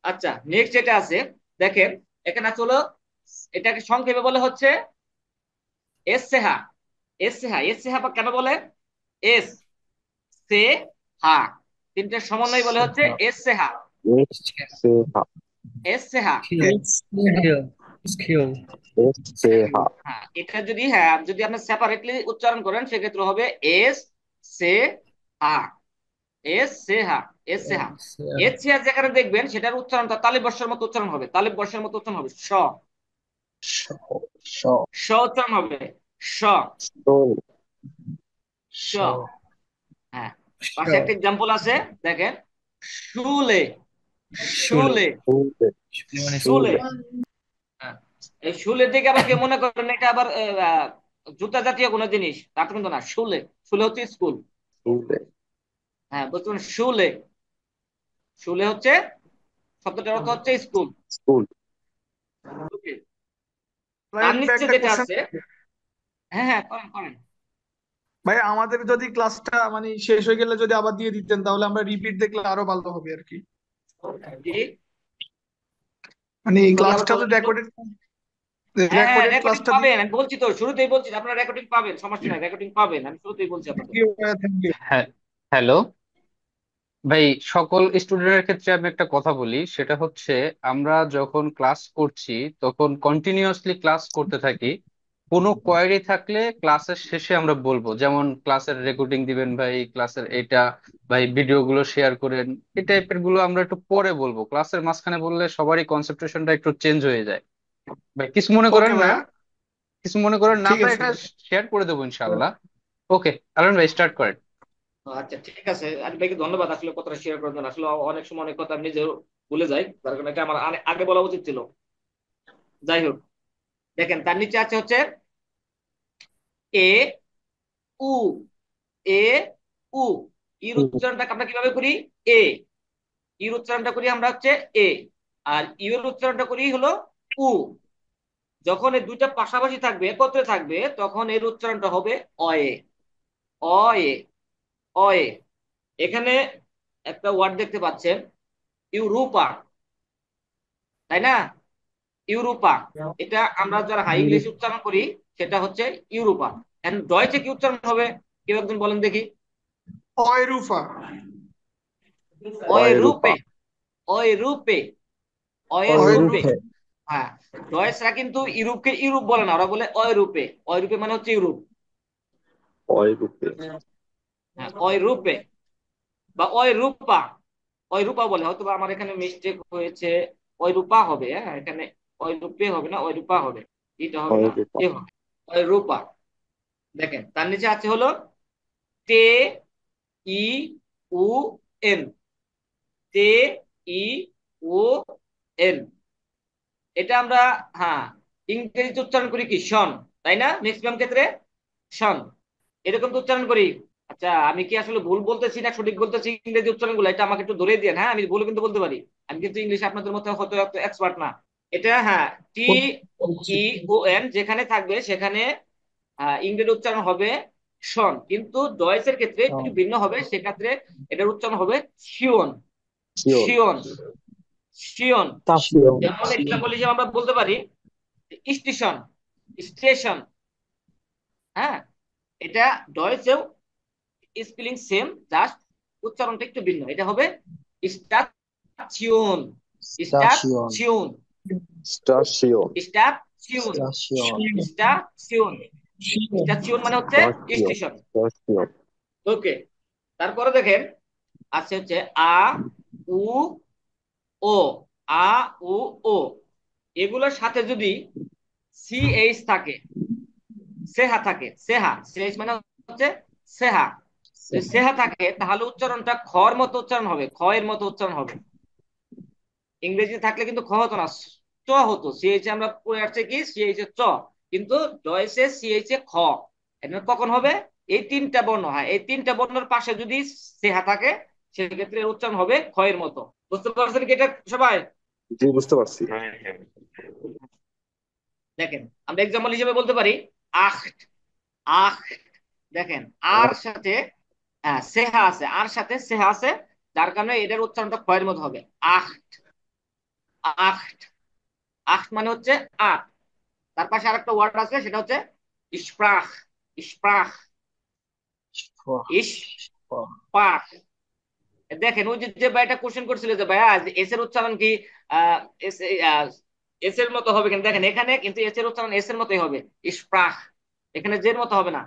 আচ্ছা নেক্সট যেটা আছে, দেখেন এখানে আছে হলো, এটাকে সংক্ষেপে বলে হচ্ছে এসেহা। এসেহা, এসেহা বা কেন বলে? এস সে হা, তিনটের সমন্বয় বলে হচ্ছে এসেহা। এস সে হা। এসেহা, এস সে হা। হ্যাঁ এটা যদি হ্যাঁ যদি আপনি সেপারেটলি উচ্চারণ করেন সেক্ষেত্রে হবে এস সে হা, এস সে হা, এস সে হা। এস সে হা যেখানে দেখবেন সেটার উচ্চারণটা তালিব বর্ষের মতো উচ্চারণ হবে, তালিব বর্ষের মতো উচ্চারণ হবে, স, স স স উচ্চারণ হবে, স, তো স। স হ্যাঁ, স পাশে একটা এক্সাম্পল আছে, দেখেন শুলে, শুলে, শুলে। শুলে। শুলে। হ্যাঁ, এই শুলে থেকে আবার কেউ মনে করেন এটা আবার জুতা জাতীয় কোনো জিনিস, তা তো কিন্তু না। শুলে, শুলে হচ্ছে স্কুল। শুলে। হ্যাঁ বুঝতে পারছেন? শুলে, শুলে হচ্ছে শব্দটার অর্থ হচ্ছে স্কুল। স্কুল। ওকে, ভাই তার নিচে একটা যেটা কোশ্চেন। আছে, হ্যাঁ হ্যাঁ করেন করেন। ভাই আমাদের যদি ক্লাসটা মানে শেষ হয়ে গেলে যদি আবার দিয়ে দিতেন তাহলে আমরা রিপিট দেখলে আরো ভালো হবে আর কি। জি, মানে এই বলি আবার ক্লাসটা তো বলেন তো। রেকর্ডেড, হ্যাঁ হ্যাঁ রেকর্ডেড রেকর্ডিং ক্লাসটা দিয়ে। পাবেন, আমি বলছি তো শুরুতেই বলছি আপনারা রেকর্ডিং পাবেন, সমস্যা নাই, রেকর্ডিং পাবেন, আমি শুরুতেই বলছি আপনাদের। Thank you. হ্যাঁ, হ্যালো। ভাই, সকল স্টুডেন্টের ক্ষেত্রে আমি একটা কথা বলি, সেটা হচ্ছে আমরা যখন ক্লাস করছি তখন কন্টিনিউয়াসলি ক্লাস করতে থাকি। কোনো কোয়েরি থাকলে ক্লাসের শেষে আমরা বলবো, যেমন ক্লাসের রেকর্ডিং দিবেন ভাই, ক্লাসের এটা ভাই ভিডিও গুলো শেয়ার করেন, এই টাইপের গুলো আমরা একটু পরে বলবো। ক্লাসের মাঝখানে বললে সবারই কনসেন্ট্রেশনটা একটু চেঞ্জ হয়ে যায়। ভাই কিছু মনে ওকে করেন না, ভাইয়া, কিছু মনে করেন না, ঠিক আমরা আছে। এটা শেয়ার করে দেবো ইনশাআল্লাহ। ওকে, আলম ভাই স্টার্ট করেন। আচ্ছা ঠিক আছে, আর ভাইকে ধন্যবাদ আসলে কথাটা শেয়ার করার জন্য। আসলে অনেক সময় অনেক কথা আমি নিজেও ভুলে যাই, তার কারণে এটা আমার আগে বলা উচিত ছিল। যাই হোক, দেখেন তার নিচে আছে হচ্ছে এ উ, এ উ। ইর উচ্চারণটা আমরা কিভাবে করি? এ। ইর উচ্চারণটা করি আমরা হচ্ছে এ, আর ইউ এর উচ্চারণটা করি হলো উ। যখন এই দুইটা পাশাপাশি থাকবে, একত্রে থাকবে, তখন এর উচ্চারণটা হবে অয়ে। অয়ে, অয়ে। এখানে একটা ওয়ার্ড দেখতে পাচ্ছেন, ইউরোপা, তাই না? ইউরোপা। এটা আমরা যারা হাই ইংলিশ উচ্চারণ করি সেটা হচ্ছে ইউরোপা। এখন ডয়চে কি উচ্চারণ হবে? কেউ একজন বলেন দেখি। অয়রুফা। অয় অয়রূপা। রূপে, অয় রূপে, অয়ের রূপে। অয়রূপে। হ্যাঁ, ডয়েসরা কিন্তু ইউরোপকে ইউরোপ বলে না, ওরা বলে অয় রূপে। অয় রূপে মানে হচ্ছে ইউরোপ। অয়রূপে। হ্যাঁ, অয় রূপে বা অয় রূপা। অয় রূপা বলে, হয়তো বা আমার এখানে মিস্টেক হয়েছে। অয় রূপা হবে, হ্যাঁ এখানে অয় রূপে হবে না, অয় রূপা হবে। এটা হবে না, অয়রূপা। এ হবে অয় রূপা। দেখেন তার নিচে আছে হলো তে ই উ এন। তে ই উ এন। এটা আমরা, হ্যাঁ, ইংরেজিতে উচ্চারণ করি কি শন, তাই না? ম্যাক্সিমাম ক্ষেত্রে শন এরকম তো উচ্চারণ করি। আচ্ছা, আমি কি আসলে ভুল বলতেছি না সঠিক বলতেছি ইংরেজি উচ্চারণ গুলো? এটা আমাকে একটু ধরে দিয়ে, হ্যাঁ আমি ভুল কিন্তু বলতে পারি। আমি কিন্তু ইংলিশে আপনাদের মতো হয়তো এক্সপার্ট না। এটা হ্যাঁ, টি ই ও এন যেখানে থাকবে সেখানে ইংরেজি উচ্চারণ হবে শন, কিন্তু ডয়েসের ক্ষেত্রে একটু ভিন্ন হবে। সেক্ষেত্রে এটার উচ্চারণ হবে শিওন। শিওর। শিওন, শিওন। তাসিওন। যেমন এক্সাম্পল হিসেবে আমরা বলতে পারি স্টেশন, স্টেশন। হ্যাঁ, এটা ডয়েসেও স্পেলিং সেম, জাস্ট উচ্চারণটা একটু ভিন্ন। এটা হবে স্টাচিউন, তাসিওন। স্টাচিউন, স্টাসিওন। স্টাচিউন, তাসিওন। স্টাচিউন। স্টাচিউন মানে হচ্ছে স্টাসিওন। স্টেশন। স্টাসিওন। ওকে, তারপরে দেখেন আছে হচ্ছে আ উ ও। আ উ ও, এগুলোর সাথে যদি সিএইচ থাকে, সেহা থাকে, সেহা, সিএইচ মানে হচ্ছে সেহা, যদি সেহা থাকে তাহলে উচ্চারণটা খর মতো উচ্চারণ হবে, খ এর মতো উচ্চারণ হবে। ইংরেজি থাকলে কিন্তু খ হতো না, চ হতো। সিএইচ আমরা পড়ে আসছে কি সিএইচ এ চ, কিন্তু ডয়েসে সিএইচ এ খ। এটা কখন হবে? এই তিনটা বর্ণ, হয় এই তিনটা বর্ণের পাশে যদি সেহা থাকে সেক্ষেত্রে এর উচ্চারণ হবে খ এর মতো। বুঝতে পারছেন কি এটা সবাই? জি, বুঝতে পারছি। দেখেন আমরা এক্সাম্পল হিসেবে বলতে পারি আখট, আখট। দেখেন আর সাথে সেহা আছে, আর সাথে সেহা আছে, যার কারণে এটার উচ্চারণটা ক্ষয়ের মতো হবে আখট, আখট। আখট মানে হচ্ছে আট। তার পাশে আরেকটা ওয়ার্ড আছে সেটা হচ্ছে স্প্রাখ, স্প্রাখ, ইস্পাখ। দেখেন ওই যে যে ভাইটা কোশ্চেন করছিল যে ভাইয়া এস এর উচ্চারণ কি এস, এস এর মতো হবে কিনা, দেখেন এখানে কিন্তু এস এর উচ্চারণ এস এর মতোই হবে, স্প্রাখ। এখানে জের মতো হবে না,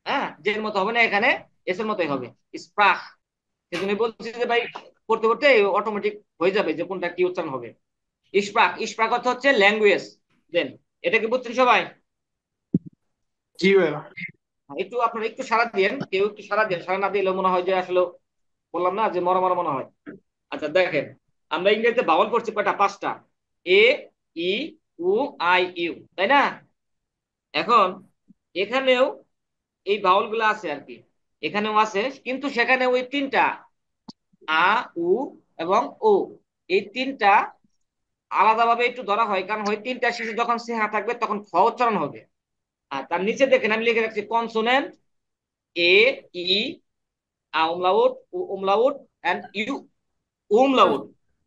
হ্যাঁ জের মতো হবে না, এখানে এস এর মতোই হবে, স্প্রাখ। সেজন্য বলছি যে ভাই পড়তে পড়তে অটোমেটিক হয়ে যাবে যে কোনটা কি উচ্চারণ হবে। ইশপ্রাক, ইশপ্রাক অর্থ হচ্ছে ল্যাঙ্গুয়েজ। দেন এটা কি বুঝছেন সবাই? জি ভাইয়া। একটু আপনারা একটু সাড়া দিন, কেউ একটু সাড়া দিন, সাড়া না দিলে মনে হয় যে আসলে বললাম না যে মরা মরা মনে হয়। আচ্ছা দেখেন, আমরা ইংরেজিতে বাউল পড়ছি কয়টা? পাঁচটা। এ ই উ আই ইউ, তাই না? এখন এখানেও এই বাউল গুলা আছে আর কি, এখানেও আছে, কিন্তু সেখানে ওই তিনটা আ উ এবং ও, এই তিনটা আলাদাভাবে একটু ধরা হয়, কারণ ওই তিনটা শেষে যখন সেহা থাকবে তখন খ উচ্চারণ হবে। আর তার নিচে দেখেন আমি লিখে রাখছি consonant A E umlaut O umlaut and U umlaut,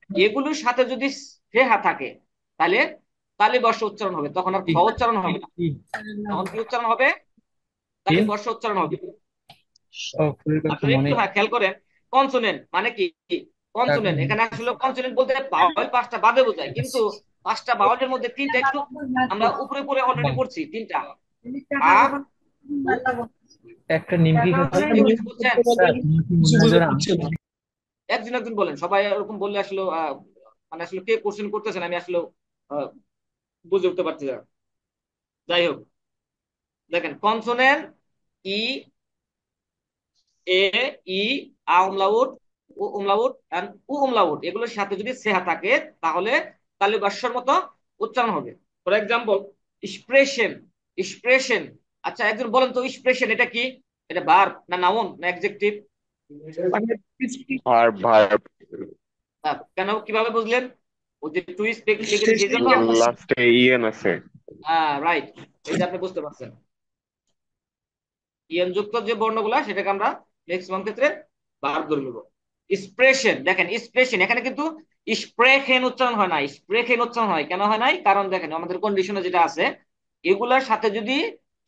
এগুলোর সাথে যদি সেহা থাকে তাহলে তালি বর্ষ উচ্চারণ হবে, তখন আর খ উচ্চারণ হবে না, তখন কি উচ্চারণ হবে? তালি বর্ষ উচ্চারণ হবে। আপনারা একটু খেয়াল করেন, কনসোনেন্ট মানে কি? কনসোনেন্ট এখানে আসলে কনসোনেন্ট বলতে বাউল পাঁচটা বাদে বোঝায়, কিন্তু পাঁচটা বাউলের মধ্যে তিনটা একটু আমরা উপরে উপরে অলরেডি পড়ছি, তিনটা আ উ একটা নিমকি উ। খেতে কেউ কিছু বলছেন? স্যার কিছু মনে হয় বুঝছে না। একজন একজন বলেন, সবাই এরকম বললে আসলে মানে আসলে কে কোশ্চেন করতেছেন আমি আসলে আহ, বুঝে উঠতে পারছি না। যাই হোক, দেখেন consonant E, A, E, A umlaut, U umlaut and U umlaut এগুলোর সাথে যদি সেহা থাকে তাহলে তালি ভাষ্যর মতো উচ্চারণ হবে। For example, expression, expression. আচ্ছা একজন বলেন তো এক্সপ্রেশন এটা কি? এটা ভার্ব না নাউন না অ্যাডজেক্টিভ? মানে ভার্ব ভার্ব কেন, কিভাবে বুঝলেন? ওই যে টু স্পিক লিখে দিয়েছি এই শেষে জন্য। ইয়ে আছে। লাস্টে ইএন আছে। রাইট, এই যে আপনি বুঝতে পারছেন, ইএন যুক্ত যে বর্ণগুলা সেটাকে আমরা ম্যাক্সিমাম ক্ষেত্রে ভার্ব ধরে নেব। এক্সপ্রেশন, দেখেন এক্সপ্রেশন এখানে কিন্তু স্প্রেখেন উচ্চারণ হয় না, স্প্রেখেন উচ্চারণ হয়। কেন হয় নাই? কারণ দেখেন আমাদের কন্ডিশনে যেটা আছে, এগুলার সাথে যদি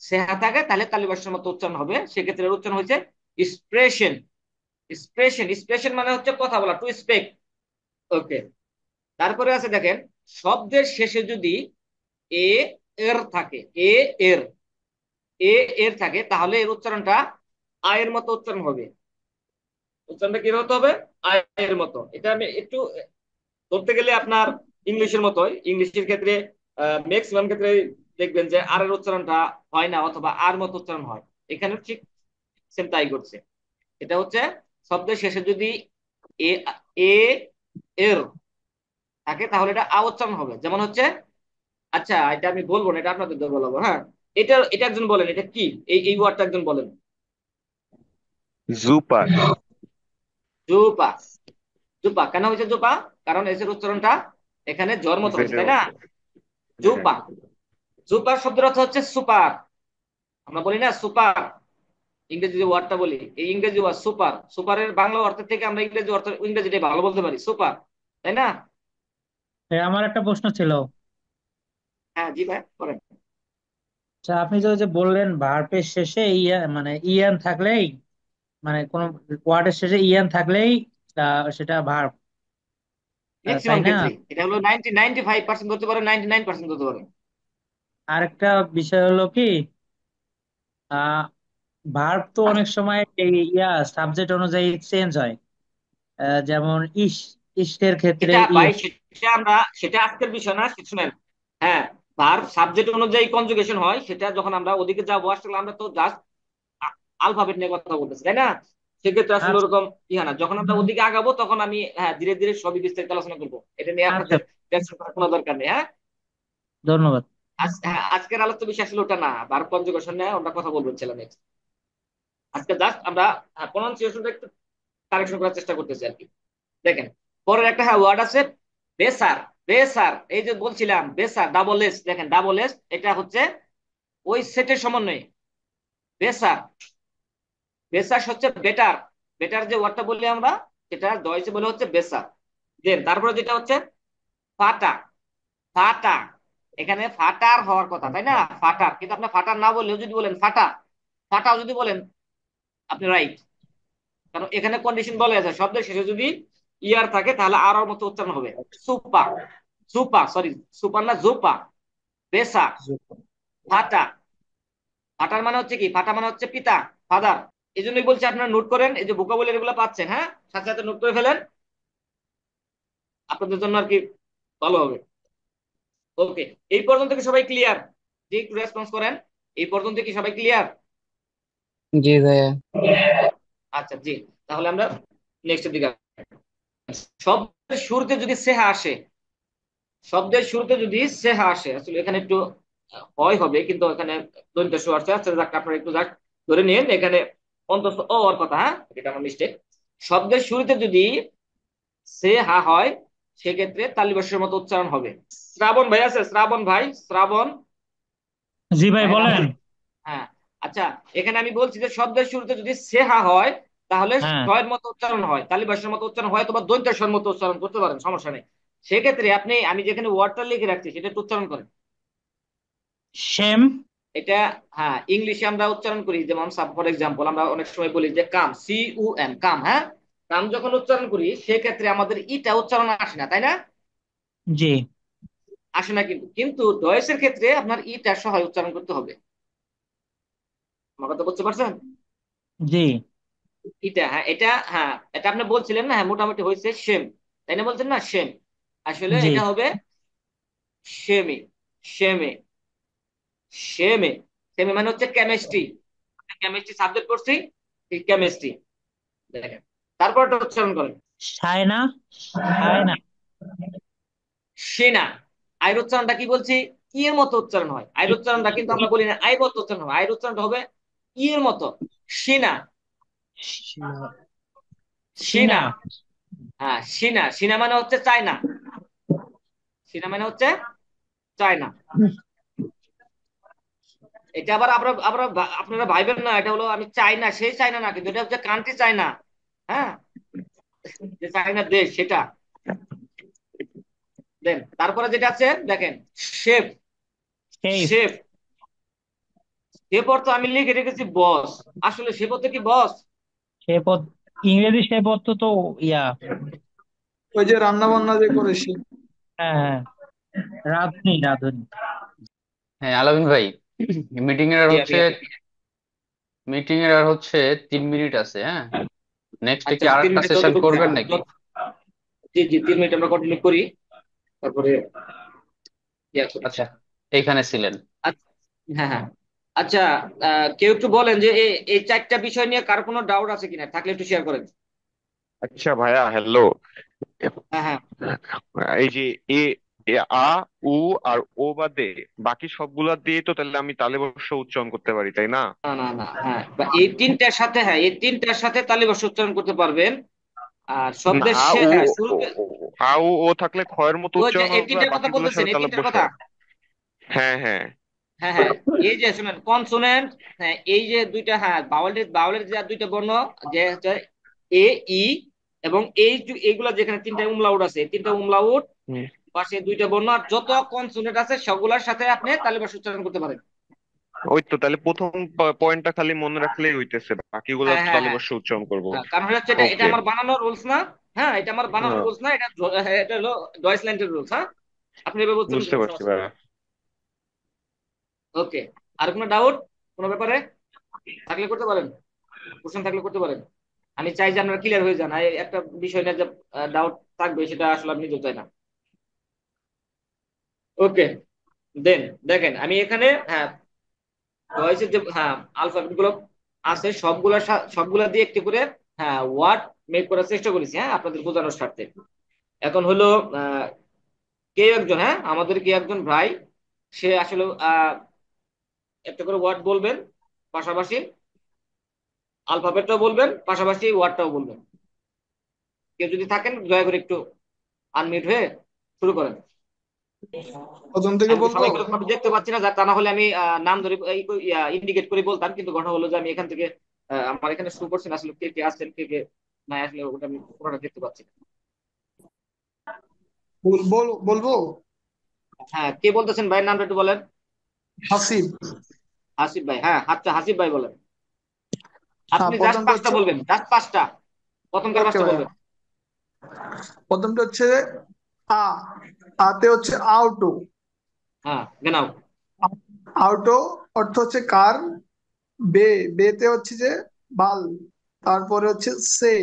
সেহা থাকে তাহলে তালিবাসের মতো উচ্চারণ হবে, সেক্ষেত্রে এর উচ্চারণ হচ্ছে এক্সপ্রেশন। এক্সপ্রেশন, এক্সপ্রেশন মানে হচ্ছে কথা বলা, টু স্পিক। ওকে, তারপরে আছে দেখেন, শব্দের শেষে যদি এ এর থাকে, এ এর, এ এর থাকে তাহলে এর উচ্চারণটা আয়ের মতো উচ্চারণ হবে। উচ্চারণটা কি হতে হবে? আয়ের মতো। এটা আমি একটু ধরতে গেলে আপনার ইংলিশের মতোই, ইংলিশের ক্ষেত্রে ম্যাক্সিমাম ক্ষেত্রে দেখবেন যে আর এর উচ্চারণটা হয় না অথবা আর মতো উচ্চারণ হয়। এখানে ঠিক সেম তাই করছে। এটা হচ্ছে শব্দের শেষে যদি এ, এ এর থাকে তাহলে এটা আ উচ্চারণ হবে। যেমন হচ্ছে, আচ্ছা এটা আমি বলবো না, এটা আপনাদের বলবো। হ্যাঁ, এটা এটা একজন বলেন, এটা কি? এই ওয়ার্ডটা একজন বলেন। জুপার জুপা। জুপা কেন হয়েছে জুপা? কারণ এসের উচ্চারণটা এখানে জ্বর মতো হচ্ছে, জেডের তাই না? মতো। হ্যাঁ জুপা। জুপার শব্দের অর্থ হচ্ছে সুপার। আমরা বলি না সুপার, ইংরেজি যে ওয়ার্ডটা বলি, এই ইংরেজি ওয়ার্ড সুপার, সুপারের বাংলা অর্থ থেকে আমরা ইংরেজি অর্থ, ইংরেজিটাই ভালো বলতে পারি, সুপার, তাই না? আমার একটা প্রশ্ন ছিল। হ্যাঁ জি ভাই করেন। আচ্ছা আপনি যে ওই যে বললেন ভার্বের শেষে ইয়া মানে ইএন থাকলেই, মানে কোন ওয়ার্ডের শেষে ইএন থাকলেই সেটা ভার্ব, তাই ম্যাক্সিমাম না? ক্ষেত্রে এটা হলো 95% ধরতে পারে, 99% ধরতে পারে। আরেকটা বিষয় হলো কি, আহ ভার্ব তো অনেক সময় এই সাবজেক্ট অনুযায়ী চেঞ্জ হয়। যেমন ইষ্টের ক্ষেত্রে এটা ইয়ে। ভাই সেটা আজকের বিষয় না, শুনেন। হ্যাঁ, ভার্ব সাবজেক্ট অনুযায়ী কনজুগেশন হয়, সেটা যখন আমরা ওদিকে যাবো। আসলে আমরা তো জাস্ট আলফাবেট নিয়ে কথা বলতেছি, তাই না? সেক্ষেত্রে আসলে আচ্ছা ওরকম ইহা না, যখন আমরা ওদিকে আগাবো তখন আমি হ্যাঁ ধীরে ধীরে সবই বিস্তারিত আলোচনা করবো। এটা নিয়ে আচ্ছা, আপনাদের টেনশন করার কোনো দরকার নেই। হ্যাঁ, ধন্যবাদ। হ্যাঁ, আজকের আলোচ্য বিষয় আসলে ওটা না, ভার্ব কনজুগেশন নিয়ে আমরা কথা বলবো ছিলাম next। আজকে জাস্ট আমরা প্রনাউন্সিয়েশনটা একটু কারেকশন করার চেষ্টা করতেছি আর কি। দেখেন, পরের একটা হ্যাঁ ওয়ার্ড আছে বেসার। বেসার, এই যে বলছিলাম বেসার, ডাবল এস, দেখেন ডাবল এস এটা হচ্ছে ওই সেটের সমন্বয় বেসার। বেসাস হচ্ছে বেটার, বেটার যে ওয়ার্ডটা বললি আমরা সেটা দয়েসে বলে হচ্ছে বেসার। দেন তারপরে যেটা হচ্ছে ফাটা। ফাটা, এখানে ফাটার হওয়ার কথা, তাই না? ফাটার, কিন্তু আপনি ফাটার না বললেও যদি বলেন ফাটা, ফাটাও যদি বলেন আপনি রাইট। কারণ এখানে কন্ডিশন বলে আছে শব্দের শেষে যদি ইয়ার থাকে তাহলে আর ওর মতো উচ্চারণ হবে। সুপা, সুপা সরি, সুপার না জুপা। বেসা, ফাটা। ফাটার মানে হচ্ছে কি? ফাটা মানে হচ্ছে পিতা, ফাদার। এই জন্যই বলছি আপনারা নোট করেন, এই যে ভোকাবুলারি গুলো পাচ্ছেন, হ্যাঁ সাথে সাথে নোট করে ফেলেন, আপনাদের জন্য আর কি ভালো হবে। ওকে, এই পর্যন্ত কি সবাই ক্লিয়ার? যে একটু রেসপন্স করেন, এই পর্যন্ত কি সবাই ক্লিয়ার? জি ভাইয়া। আচ্ছা জি, তাহলে আমরা নেক্সটের দিকে শব্দের শুরুতে যদি সেহা আসে, শব্দের শুরুতে যদি সেহা আসে, আসলে এখানে একটু হয় হবে কিন্তু এখানে দন্ত্য সু আসছে। আচ্ছা যাক, আপনারা একটু যাক ধরে নিন এখানে অন্তত অ হওয়ার কথা। হ্যাঁ, এটা আমার মিস্টেক। শব্দের শুরুতে যদি সে হা হয় সেক্ষেত্রে তালিবাসের মতো উচ্চারণ হবে। শ্রাবণ ভাই আছে? শ্রাবণ ভাই, শ্রাবণ জি ভাই ভাইয়ের আছে? বলেন। হ্যাঁ, আচ্ছা এখানে আমি বলছি যে শব্দের শুরুতে যদি সেহা হয় তাহলে হ্যাঁ, ছয়ের মতো উচ্চারণ হয়, তালিবাসের মতো উচ্চারণ হয়, অথবা দন্তের মতো উচ্চারণ করতে পারেন, সমস্যা নেই। সেক্ষেত্রে আপনি, আমি যেখানে ওয়ার্ডটা লিখে রাখছি সেটা একটু উচ্চারণ করেন। সেম। এটা হ্যাঁ ইংলিশে আমরা উচ্চারণ করি, যেমন ফর এক্সাম্পল আমরা অনেক সময় বলি যে কাম, সি ইউ এম, কাম। হ্যাঁ, নাম যখন উচ্চারণ করি সেক্ষেত্রে আমাদের ইটা উচ্চারণ আসে না, তাই না? জি আসে না, কিন্তু কিন্তু ডয়েসের ক্ষেত্রে আপনার ইটা সহ উচ্চারণ করতে হবে। আমার কথা বুঝতে পারছেন? জি ইটা, হ্যাঁ এটা, হ্যাঁ এটা আপনি বলছিলেন না, হ্যাঁ মোটামুটি হয়েছে সেম, তাই না? বলছেন না সেম, আসলে জি এটা হবে সেমি, সেমে, সেমে। সেমে মানে হচ্ছে কেমিস্ট্রি, কেমিস্ট্রি সাবজেক্ট করছি, কেমিস্ট্রি। দেখেন তারপর উচ্চারণ করেন। সায়না, সায়না। সেনা, আয়ের উচ্চারণটা কি বলছি? ই এর মতো উচ্চারণ হয় আয়ের উচ্চারণটা, কিন্তু আমরা বলি না আয়ের মতো উচ্চারণ হবে, আয়ের উচ্চারণটা হবে ই এর মতো। সেনা, সীমা। সিনা। সেনা, হ্যাঁ সিনা, সিনা মানে হচ্ছে চায়না, সিনা মানে হচ্ছে চায়না। এটা আবার আমরা আমরা আপনারা ভাইবেন না এটা হলো আমি চাইনা, সেই চাইনা না, কিন্তু এটা হচ্ছে কান্ট্রি চায়না, হ্যাঁ, যে চায়না দেশ সেটা। দেন তারপরে যেটা আছে দেখেন, শেফ, শেফ। শেফ, শেফ অর্থ আমি লিখে রেখেছি বস, আসলে শেফ অর্থ কি বস? শেফ ইংরেজি শেফ অর্থ তো ইয়া। ওই যে রান্না বান্না যে করে সে। হ্যাঁ হ্যাঁ, রাঁধুনি রাঁধুনি। হ্যাঁ আলামিন ভাই, মিটিং এর আর জি আমি হচ্ছে মিটিং এর আর হচ্ছে 3 মিনিট আছে। হ্যাঁ, নেক্সট আচ্ছা কি আর আচ্ছা, তিন একটা মিনিট সেশন যতটুকু, করবেন নাকি? জি জি 3 মিনিট আমরা কন্টিনিউ করি, তারপরে ইয়া করি। আচ্ছা, এইখানে ছিলেন। আচ্ছা, হ্যাঁ হ্যাঁ, আচ্ছা, কেউ একটু বলেন যে এই এই 4টা বিষয় নিয়ে কার কোনো ডাউট আছে কিনা, থাকলে একটু শেয়ার করেন। আচ্ছা ভাইয়া, হ্যালো। হ্যাঁ হ্যাঁ এই যে এ এ আ উ আর ও বাদে বাকি সবগুলা দিয়ে তো তাহলে আমি তালে বর্ষ উচ্চারণ করতে পারি, তাই না? না না না, হ্যাঁ বা এই তিনটার সাথে, হ্যাঁ এই তিনটার সাথে তালিবাস উচ্চারণ করতে পারবেন। আর না, শব্দের আ উ হ্যাঁ ও শুরুতে, আ উ ও থাকলে ক্ষয়ের মতো ওই যে উচ্চারণ এই হবে আর তিনটার কথা বাকিগুলোর বলতেছেন, সাথে এই তিনটার তালব্য শ। কথা, হ্যাঁ হ্যাঁ। হ্যাঁ হ্যাঁ, এই যে শুনেন কনসোনেন্ট, হ্যাঁ এই যে দুইটা, হ্যাঁ বাউলের বাউলের যে দুইটা বর্ণ, যে হচ্ছে এ ই, এবং এই এইগুলা যেখানে তিনটা উমলাউট আছে, এই তিনটা উমলাউট হুম। পাশে দুইটা বর্ণ, আর যত কনসোনেন্ট আছে সবগুলোর সাথে আপনি তালিবাস উচ্চারণ করতে পারেন। ওই তো, তাহলে প্রথম পয়েন্টটা খালি মনে রাখলেই হইতেছে, বাকিগুলো হ্যাঁ তো হ্যাঁ হ্যাঁ তালব্য শ উচ্চারণ করবো। হ্যাঁ, কারণ হচ্ছে এটা, এটা ওকে। আমার বানানোর রুলস না, হ্যাঁ এটা আমার বানানোর রুলস না, এটা এটা হলো ডয়েসল্যান্ডের রুলস, হ্যাঁ আপনি এভাবে উচ্চারণ বুঝতে করবেন, পারছি সমস্যা নেই। ভাইয়া। ওকে, আর কোনো ডাউট কোনো ব্যাপারে থাকলে করতে পারেন, কোশ্চেন থাকলে করতে পারেন। আমি চাই যে আপনারা ক্লিয়ার হয়ে যান, আর এই একটা বিষয় নিয়ে যে ডাউট থাকবে সেটা আসলে আমি নিজেও চাই না। ওকে, দেন দেখেন আমি এখানে, হ্যাঁ ভয়েসের যে হ্যাঁ আলফাবেট গুলো আছে সবগুলা দিয়ে একটি করে হ্যাঁ ওয়ার্ড মেক করার চেষ্টা করেছি, হ্যাঁ আপনাদের বোঝানোর স্বার্থে। এখন হলো আহ, কেউ একজন, হ্যাঁ আমাদের কেউ একজন ভাই, সে আসলে একটা করে ওয়ার্ড বলবেন, পাশাপাশি আলফাবেটটাও বলবেন, পাশাপাশি ওয়ার্ডটাও বলবেন। কেউ যদি থাকেন দয়া করে একটু আনমিউট হয়ে শুরু করেন। প্রথম থেকে আমি তো বলবো। সবাইকে এরকম ভাবে দেখতে পাচ্ছি না, তা না হলে আমি নাম ধরে ইন্ডিকেট করে বলতাম, কিন্তু ঘটনা হলো যে আমি এখান থেকে আমার এখানে শুরু করছেন, আসলে কে কে আসছেন কে কে না আসলে ওটা আমি পুরোটা দেখতে পাচ্ছি না। বলবো। হ্যাঁ কে বলতেছেন ভাইয়ের নামটা একটু বলেন। হাসিব। হাসিফ ভাই, হ্যাঁ আচ্ছা হাসিফ ভাই বলেন। হ্যাঁ, আপনি জাস্ট প্রথমটা 5টা হচ্ছে। বলবেন, জাস্ট 5টা, প্রথমকার ওকে 5টা ভাইয়া। বলবেন। প্রথমটা হচ্ছে আ। আতে হচ্ছে আউটো। হ্যাঁ গেনাও। আউটো অর্থ হচ্ছে কার। বে, বেতে হচ্ছে যে বাল। তারপরে হচ্ছে সে,